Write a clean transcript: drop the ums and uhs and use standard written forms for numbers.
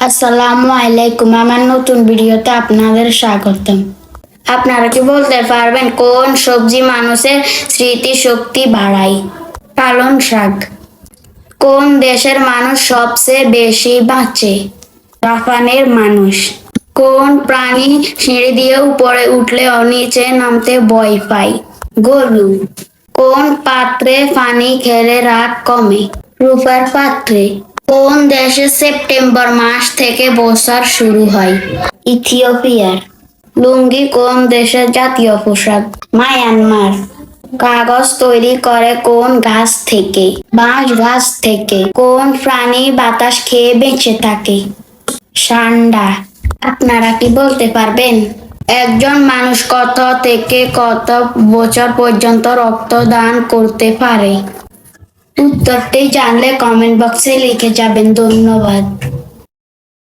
আসসালামু আলাইকুম, আমার নতুন ভিডিওতে আপনাদের স্বাগতম। আপনারা কি বলতে পারবেন কোন সবজি মানুষের স্মৃতিশক্তি বাড়ায়? পালং শাক। কোন দেশের মানুষ সবচেয়ে বেশি বাঁচে? জাপানের মানুষ। কোন প্রাণী সিঁড়ি দিয়ে উপরে উঠলে নিচে নামতে ভয় পায়? গরু। কোন পাত্রে পানি খেলে রাগ কমে? রূপার পাত্রে। কোন দেশে সেপ্টেম্বর মাস থেকে বর্ষা শুরু হয়? ইথিওপিয়ার। লুঙ্গি কোন দেশের জাতীয় পোশাক? মায়ানমার। কাগজ তৈরি করে কোন গাছ থেকে? বাঁশ গাছ থেকে। কোন প্রাণী বাতাস খেয়ে বেঁচে থাকে? ষান্ডা। আপনারা কি বলতে পারবেন একজন মানুষ কত থেকে কত বছর পর্যন্ত রক্তদান করতে পারে? উত্তরটি জানলে কমেন্ট বক্সে লিখে যাবেন। ধন্যবাদ।